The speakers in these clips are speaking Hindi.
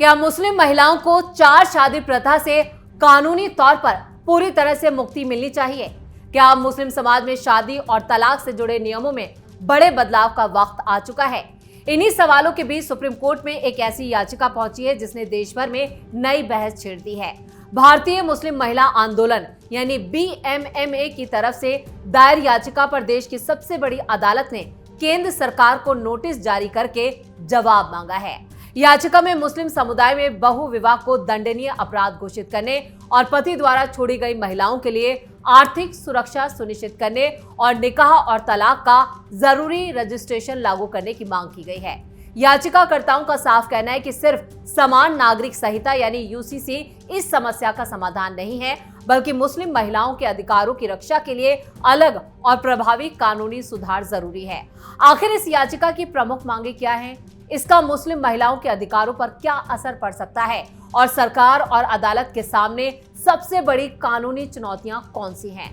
क्या मुस्लिम महिलाओं को चार शादी प्रथा से कानूनी तौर पर पूरी तरह से मुक्ति मिलनी चाहिए? क्या अब मुस्लिम समाज में शादी और तलाक से जुड़े नियमों में बड़े बदलाव का वक्त आ चुका है? इन्हीं सवालों के बीच सुप्रीम कोर्ट में एक ऐसी याचिका पहुंची है जिसने देश भर में नई बहस छेड़ दी है। भारतीय मुस्लिम महिला आंदोलन यानी BMMA की तरफ से दायर याचिका पर देश की सबसे बड़ी अदालत ने केंद्र सरकार को नोटिस जारी करके जवाब मांगा है। याचिका में मुस्लिम समुदाय में बहु विवाह को दंडनीय अपराध घोषित करने और पति द्वारा छोड़ी गई महिलाओं के लिए आर्थिक सुरक्षा सुनिश्चित करने और निकाह और तलाक का जरूरी रजिस्ट्रेशन लागू करने की मांग की गई है। याचिकाकर्ताओं का साफ कहना है कि सिर्फ समान नागरिक संहिता यानी UCC इस समस्या का समाधान नहीं है, बल्कि मुस्लिम महिलाओं के अधिकारों की रक्षा के लिए अलग और प्रभावी कानूनी सुधार जरूरी है। आखिर इस याचिका की प्रमुख मांगे क्या हैं? इसका मुस्लिम महिलाओं के अधिकारों पर क्या असर पड़ सकता है और सरकार और अदालत के सामने सबसे बड़ी कानूनी चुनौतियां कौन सी हैं?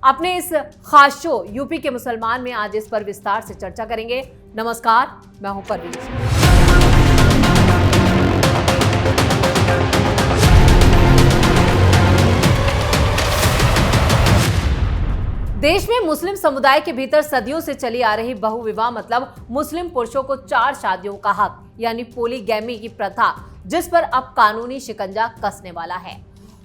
अपने इस खास शो यूपी के मुसलमान में आज इस पर विस्तार से चर्चा करेंगे। नमस्कार, मैं हूं परवीन। देश में मुस्लिम समुदाय के भीतर सदियों से चली आ रही बहुविवाह मतलब मुस्लिम पुरुषों को चार शादियों का हक यानी पोलीगैमी की प्रथा, जिस पर अब कानूनी शिकंजा कसने वाला है।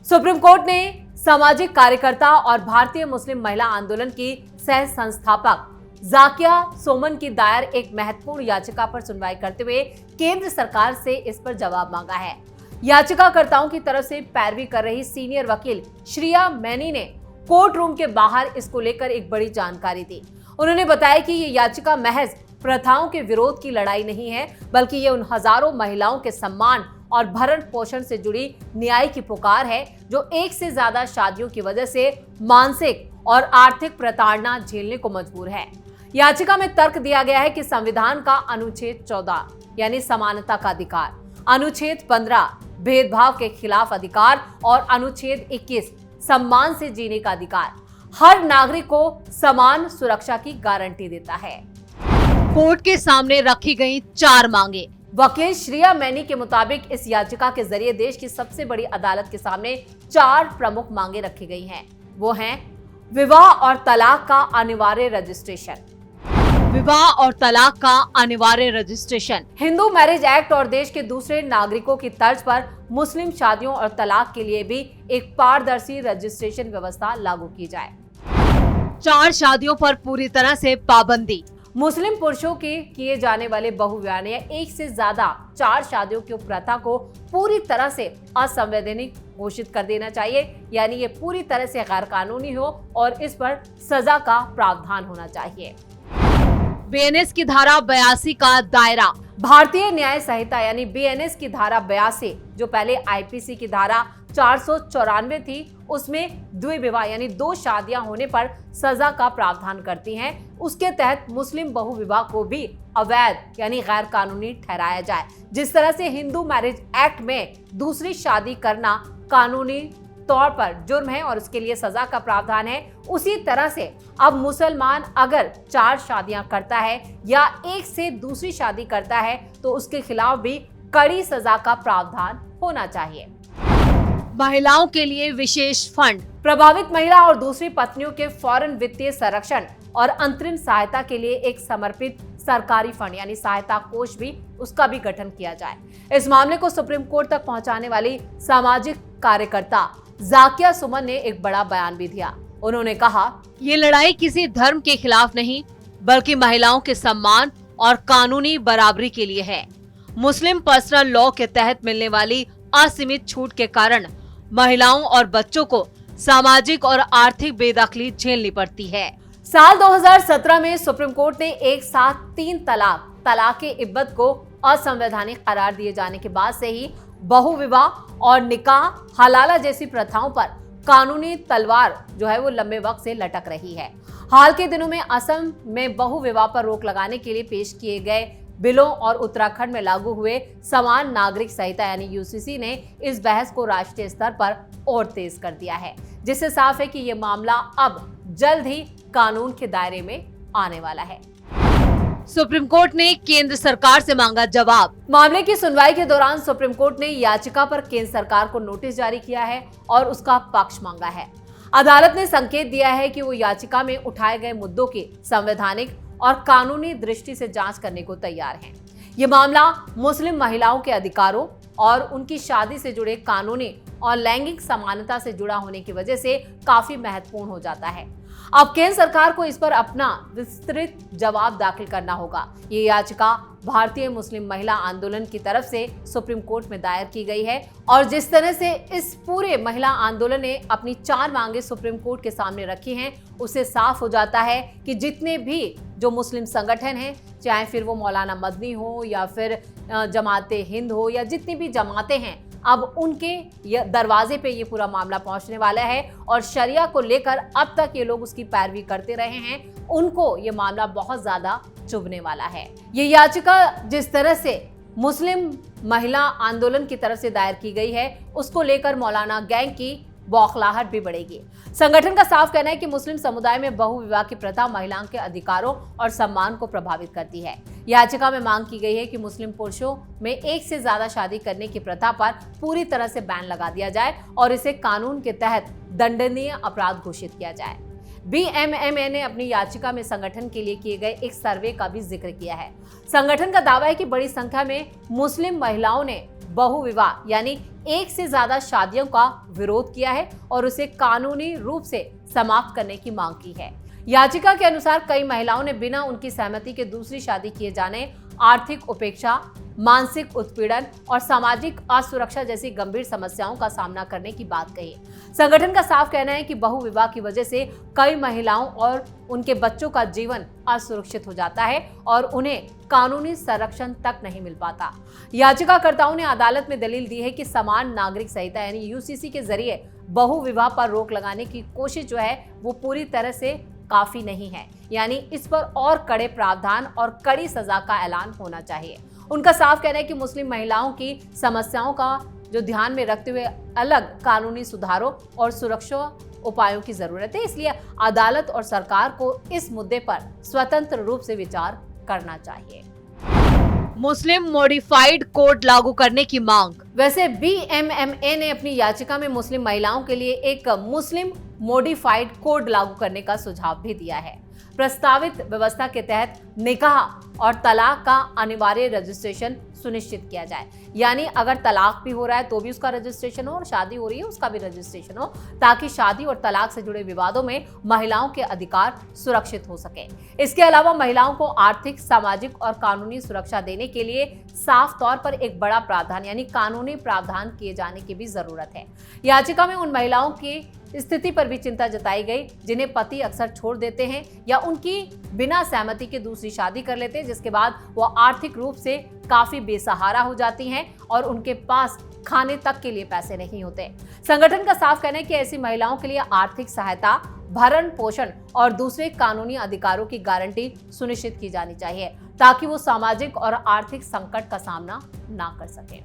सुप्रीम कोर्ट ने सामाजिक कार्यकर्ता और भारतीय मुस्लिम महिला आंदोलन की सह संस्थापक जाकिया सोमन की दायर एक महत्वपूर्ण याचिका पर सुनवाई करते हुए केंद्र सरकार से इस पर जवाब मांगा है। याचिकाकर्ताओं की तरफ से पैरवी कर रही सीनियर वकील श्रिया मैनी ने कोर्ट रूम के बाहर इसको लेकर एक बड़ी जानकारी दी। उन्होंने बताया कि ये याचिका महज प्रथाओं के विरोध की लड़ाई नहीं है, बल्कि ये उन हजारों महिलाओं के सम्मान और भरण पोषण से जुड़ी न्याय की पुकार है जो एक से ज्यादा शादियों की वजह से मानसिक और आर्थिक प्रताड़ना झेलने को मजबूर है। याचिका में तर्क दिया गया है कि संविधान का अनुच्छेद 14 यानी समानता का अधिकार, अनुच्छेद 15 भेदभाव के खिलाफ अधिकार और अनुच्छेद 21 सम्मान से जीने का अधिकार हर नागरिक को समान सुरक्षा की गारंटी देता है। कोर्ट के सामने रखी गई चार मांगे। वकील श्रिया मैनी के मुताबिक इस याचिका के जरिए देश की सबसे बड़ी अदालत के सामने चार प्रमुख मांगे रखी गई हैं। वो हैं विवाह और तलाक का अनिवार्य रजिस्ट्रेशन, विवाह और तलाक का अनिवार्य रजिस्ट्रेशन, हिंदू मैरिज एक्ट और देश के दूसरे नागरिकों की तर्ज पर मुस्लिम शादियों और तलाक के लिए भी एक पारदर्शी रजिस्ट्रेशन व्यवस्था लागू की जाए, चार शादियों पर पूरी तरह से पाबंदी, मुस्लिम पुरुषों के किए जाने वाले बहुविवाह या एक से ज्यादा चार शादियों की प्रथा को पूरी तरह से असंवैधानिक घोषित कर देना चाहिए, यानी ये पूरी तरह से गैर कानूनी हो और इस पर सजा का प्रावधान होना चाहिए। BNS की धारा 82 का दायरा, भारतीय न्याय संहिता यानी BNS की धारा 82 जो पहले IPC की धारा 494 थी, उसमें द्विविवाह यानी दो शादियां होने पर सजा का प्रावधान करती हैं। उसके तहत मुस्लिम बहुविवाह को भी अवैध यानी गैर कानूनी ठहराया जाए। जिस तरह से हिंदू मैरिज एक्ट में दूसरी शादी करना कानूनी तौर पर जुर्म है और उसके लिए सजा का प्रावधान है, उसी तरह से अब मुसलमान अगर चार शादियां करता है या एक से दूसरी शादी करता है तो उसके खिलाफ भी कड़ी सजा का प्रावधान होना चाहिए। महिलाओं के लिए विशेष फंड, प्रभावित महिला और दूसरी पत्नियों के फौरन वित्तीय संरक्षण और अंतरिम सहायता के लिए एक समर्पित सरकारी फंड यानी सहायता कोष भी उसका भी गठन किया जाए। इस मामले को सुप्रीम कोर्ट तक पहुंचाने वाली सामाजिक कार्यकर्ता जाकिया सुमन ने एक बड़ा बयान भी दिया। उन्होंने कहा, ये लड़ाई किसी धर्म के खिलाफ नहीं, बल्कि महिलाओं के सम्मान और कानूनी बराबरी के लिए है। मुस्लिम पर्सनल लॉ के तहत मिलने वाली असीमित छूट के कारण महिलाओं और बच्चों को सामाजिक और आर्थिक बेदखली झेलनी पड़ती है। साल 2017 में सुप्रीम कोर्ट ने एक साथ 3 तलाक इब्बत को असंवैधानिक करार दिए जाने के बाद से ही बहुविवाह और निकाह हलाला जैसी प्रथाओं पर कानूनी तलवार जो है वो लंबे वक्त से लटक रही है। हाल के दिनों में असम में बहुविवाह पर रोक लगाने के लिए पेश किए गए बिलों और उत्तराखंड में लागू हुए समान नागरिक संहिता यानी UCC ने इस बहस को राष्ट्रीय स्तर पर और तेज कर दिया है, जिससे साफ है कि ये मामला अब जल्द ही कानून के दायरे में आने वाला है। सुप्रीम कोर्ट ने केंद्र सरकार से मांगा जवाब। मामले की सुनवाई के दौरान सुप्रीम कोर्ट ने याचिका पर केंद्र सरकार को नोटिस जारी किया है और उसका पक्ष मांगा है। अदालत ने संकेत दिया है कि वो याचिका में उठाए गए मुद्दों की संवैधानिक और कानूनी दृष्टि से जांच करने को तैयार है। ये मामला मुस्लिम महिलाओं के अधिकारों और उनकी शादी से जुड़े कानूनी और लैंगिक समानता से जुड़ा होने की वजह से काफी महत्वपूर्ण हो जाता है। अब केंद्र सरकार को इस पर अपना विस्तृत जवाब दाखिल करना होगा। ये याचिका भारतीय मुस्लिम महिला आंदोलन की तरफ से सुप्रीम कोर्ट में दायर की गई है और जिस तरह से इस पूरे महिला आंदोलन ने अपनी 4 मांगे सुप्रीम कोर्ट के सामने रखी हैं, उससे साफ हो जाता है कि जितने भी जो मुस्लिम संगठन हैं, चाहे फिर वो मौलाना मदनी हो या फिर जमाते हिंद हो या जितनी भी जमातें हैं, अब उनके दरवाजे पे ये पूरा मामला पहुंचने वाला है और शरिया को लेकर अब तक ये लोग उसकी पैरवी करते रहे हैं, उनको ये मामला बहुत ज्यादा चुभने वाला है। ये याचिका जिस तरह से मुस्लिम महिला आंदोलन की तरफ से दायर की गई है, उसको लेकर मौलाना गैंग की बौखलाहट भी बढ़ेगी। संगठन का साफ कहना है कि मुस्लिम समुदाय में बहुविवाह की प्रथा महिलाओं के अधिकारों और सम्मान को प्रभावित करती है। याचिका में मांग की गई है कि मुस्लिम पुरुषों में एक से ज्यादा शादी करने की प्रथा पर पूरी तरह से बैन लगा दिया जाए और इसे कानून के तहत दंडनीय अपराध घोषित किया जाए। बीएमएमए ने अपनी याचिका में संगठन के लिए किए गए एक सर्वे का भी जिक्र किया है। संगठन का दावा है कि बड़ी संख्या में मुस्लिम महिलाओं ने बहुविवाह यानी एक से ज्यादा शादियों का विरोध किया है और उसे कानूनी रूप से समाप्त करने की मांग की है। याचिका के अनुसार कई महिलाओं ने बिना उनकी सहमति के दूसरी शादी किए जाने, आर्थिक उपेक्षा, मानसिक उत्पीड़न और सामाजिक असुरक्षा जैसी गंभीर समस्याओं का सामना करने की बात कही। संगठन का साफ कहना है कि बहुविवाह की वजह से कई महिलाओं और उनके बच्चों का जीवन असुरक्षित हो जाता है और उन्हें कानूनी संरक्षण तक नहीं मिल पाता। याचिकाकर्ताओं ने अदालत में दलील दी है कि समान नागरिक संहिता यानी यूसीसी के जरिए बहुविवाह पर रोक लगाने की कोशिश जो है वो पूरी तरह से काफी नहीं है, यानी इस पर और कड़े प्रावधान और कड़ी सजा का ऐलान होना चाहिए। उनका साफ कहना है कि मुस्लिम महिलाओं की समस्याओं का जो ध्यान में रखते हुए अलग कानूनी सुधारों और सुरक्षा उपायों की जरूरत है, इसलिए अदालत और सरकार को इस मुद्दे पर स्वतंत्र रूप से विचार करना चाहिए। मुस्लिम मॉडिफाइड कोड लागू करने की मांग। वैसे बीएमएमए ने अपनी याचिका में मुस्लिम महिलाओं के लिए एक मुस्लिम मॉडिफाइड कोड लागू करने का सुझाव भी दिया है। प्रस्तावित व्यवस्था के तहत निकाह और तलाक का अनिवार्य रजिस्ट्रेशन सुनिश्चित किया जाए, यानी अगर तलाक भी हो रहा है तो भी उसका रजिस्ट्रेशन हो और शादी हो रही है उसका भी रजिस्ट्रेशन हो, ताकि शादी और तलाक से जुड़े विवादों में महिलाओं के अधिकार सुरक्षित हो सके। इसके अलावा महिलाओं को आर्थिक, सामाजिक और कानूनी सुरक्षा देने के लिए साफ तौर पर एक बड़ा प्रावधान यानी कानूनी प्रावधान किए जाने की भी जरूरत है। याचिका में उन महिलाओं की स्थिति पर भी चिंता जताई गई जिन्हें पति अक्सर छोड़ देते हैं या उनकी बिना सहमति के दूसरी शादी कर लेते हैं, जिसके बाद वो आर्थिक रूप से काफी बेसहारा हो जाती हैं और उनके पास खाने तक के लिए पैसे नहीं होते। संगठन का साफ कहना है कि ऐसी महिलाओं के लिए आर्थिक सहायता, भरण पोषण और दूसरे कानूनी अधिकारों की गारंटी सुनिश्चित की जानी चाहिए ताकि वो सामाजिक और आर्थिक संकट का सामना ना कर सके।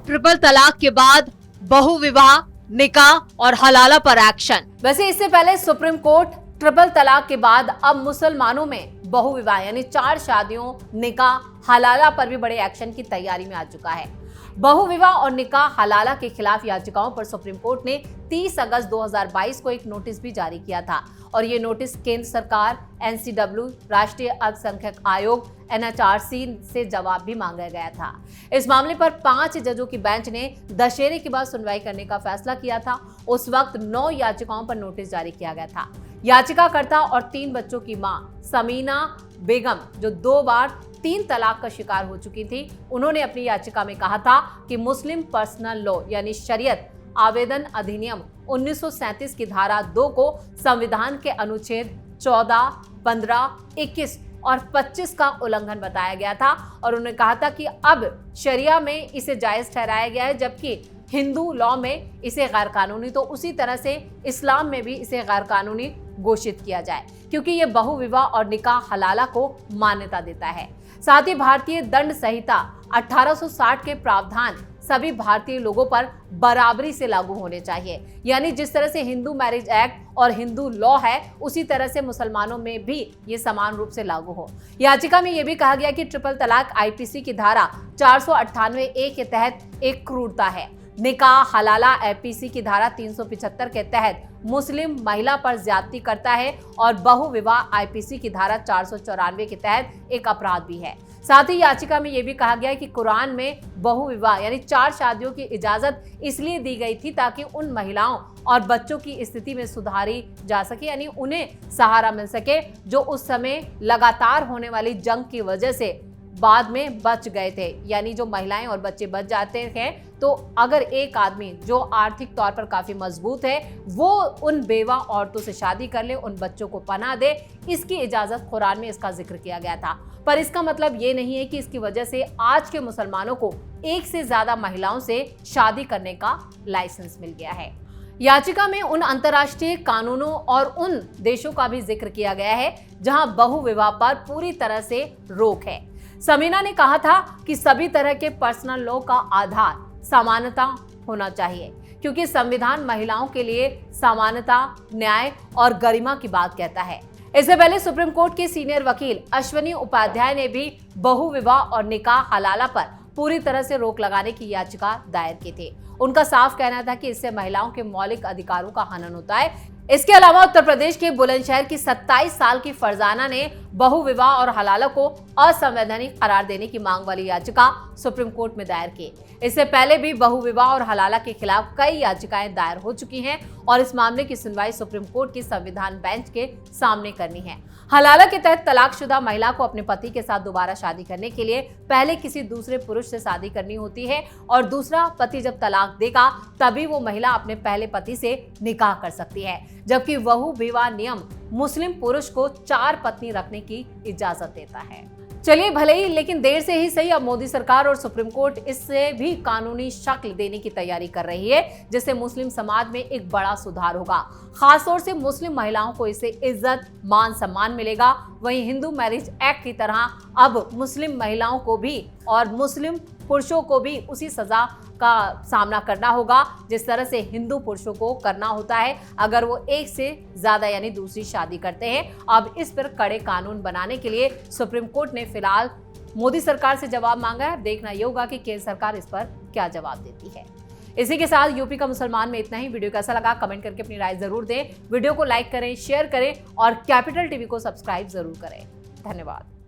ट्रिपल तलाक के बाद बहुविवाह, निकाह और हलाला पर एक्शन। वैसे इससे पहले सुप्रीम कोर्ट ट्रिपल तलाक के बाद अब मुसलमानों में बहुविवाह यानी 4 शादियों, निकाह, हलाला पर भी बड़े एक्शन की तैयारी में आ चुका है। बहुविवाह और निकाह हलाला के खिलाफ याचिकाओं पर सुप्रीम कोर्ट ने 30 अगस्त 2022 को एक नोटिस भी जारी किया था और ये नोटिस केंद्र सरकार, एनसीडब्ल्यू, राष्ट्रीय अल्पसंख्यक आयोग, एनएचआरसी से जवाब भी मांगा गया था। इस मामले पर 5 जजों की बेंच ने दशहरे के बाद सुनवाई करने का फैसला किया था। उस वक्त 9 याचिकाओं पर नोटिस जारी किया गया था। याचिकाकर्ता और 3 बच्चों की मां समीना बेगम, जो 2 बार 3 तलाक का शिकार हो चुकी थी, उन्होंने अपनी याचिका में कहा था कि मुस्लिम पर्सनल लॉ यानी शरीयत आवेदन अधिनियम 1937 की धारा 2 को संविधान के अनुच्छेद 14, 15, 21 और 25 का उल्लंघन बताया गया था और उन्होंने कहा था कि अब शरिया में इसे जायज ठहराया गया है, जबकि हिंदू लॉ में इसे गैर कानूनी, तो उसी तरह से इस्लाम में भी इसे गैर कानूनी घोषित किया जाए क्योंकि ये बहुविवाह और निकाह हलाला को मान्यता देता है। साथ ही भारतीय दंड संहिता 1860 के प्रावधान सभी भारतीय लोगों पर बराबरी से लागू होने चाहिए। यानी जिस तरह से हिंदू मैरिज एक्ट और हिंदू लॉ है, उसी तरह से मुसलमानों में भी ये समान रूप से लागू हो। याचिका में यह भी कहा गया कि ट्रिपल तलाक आईपीसी की धारा 498A के तहत एक क्रूरता है। निकाह हलाला आईपीसी की धारा 375 के तहत मुस्लिम महिला पर ज्यादती करता है और बहु विवाह आईपीसी की धारा 494 के तहत एक अपराध भी है। साथ ही याचिका में यह भी कहा गया है कि कुरान में बहु विवाह यानी 4 शादियों की इजाजत इसलिए दी गई थी ताकि उन महिलाओं और बच्चों की स्थिति में सुधारी जा सके, यानी उन्हें सहारा मिल सके जो उस समय लगातार होने वाली जंग की वजह से बाद में बच गए थे। यानी जो महिलाएं और बच्चे बच जाते हैं तो अगर एक आदमी जो आर्थिक तौर पर काफी मजबूत है वो उन बेवा औरतों से शादी कर ले, उन बच्चों को पनाह दे, इसकी इजाजत कुरान में इसका जिक्र किया गया था। पर इसका मतलब ये नहीं है कि इसकी वजह से आज के मुसलमानों को एक से ज्यादा महिलाओं से शादी करने का लाइसेंस मिल गया है। याचिका में उन अंतर्राष्ट्रीय कानूनों और उन देशों का भी जिक्र किया गया है जहां बहु विवाह पर पूरी तरह से रोक है। समीना ने कहा था कि सभी तरह के पर्सनल लॉ का आधार समानता होना चाहिए, क्योंकि संविधान महिलाओं के लिए समानता, न्याय और गरिमा की बात कहता है। इससे पहले सुप्रीम कोर्ट के सीनियर वकील अश्विनी उपाध्याय ने भी बहु विवाह और निकाह हलाला पर पूरी तरह से रोक लगाने की याचिका दायर की थी। उनका साफ कहना था कि इससे महिलाओं के मौलिक अधिकारों का हनन होता है। इसके अलावा उत्तर प्रदेश के बुलंदशहर की 27 साल की फरजाना ने बहु विवाह और हलाला को असंवैधानिक करार देने की मांग वाली याचिका सुप्रीम कोर्ट में दायर की। इससे पहले भी बहु विवाह और हलाला के खिलाफ कई याचिकाएं दायर हो चुकी हैं और इस मामले की सुनवाई सुप्रीम कोर्ट की संविधान बेंच के सामने करनी है। हलाला के तहत तलाकशुदा महिला को अपने पति के साथ दोबारा शादी करने के लिए पहले किसी दूसरे पुरुष से शादी करनी होती है और दूसरा पति जब तलाक देगा तभी वो महिला अपने पहले पति से निकाह कर सकती है, जबकि बहु विवाह नियम मुस्लिम पुरुष को 4 पत्नी रखने की इजाजत देता है। चलिए भले ही, लेकिन देर से ही सही, अब मोदी सरकार और सुप्रीम कोर्ट इससे भी कानूनी शक्ल देने की तैयारी कर रही है, जिससे मुस्लिम समाज में एक बड़ा सुधार होगा। खासतौर से मुस्लिम महिलाओं को इससे इज्जत, मान सम्मान मिलेगा। वहीं हिंदू मैरिज एक्ट की तरह अब मुस्लिम महिलाओं को भी और मुस्लिम पुरुषों को भी उसी सजा का सामना करना होगा जिस तरह से हिंदू पुरुषों को करना होता है अगर वो एक से ज्यादा यानी दूसरी शादी करते हैं। अब इस पर कड़े कानून बनाने के लिए सुप्रीम कोर्ट ने फिलहाल मोदी सरकार से जवाब मांगा है। देखना ये होगा कि केंद्र सरकार इस पर क्या जवाब देती है। इसी के साथ यूपी का मुसलमान में इतना ही। वीडियो कैसा लगा कमेंट करके अपनी राय जरूर दें। वीडियो को लाइक करें, शेयर करें और कैपिटल टीवी को सब्सक्राइब जरूर करें। धन्यवाद।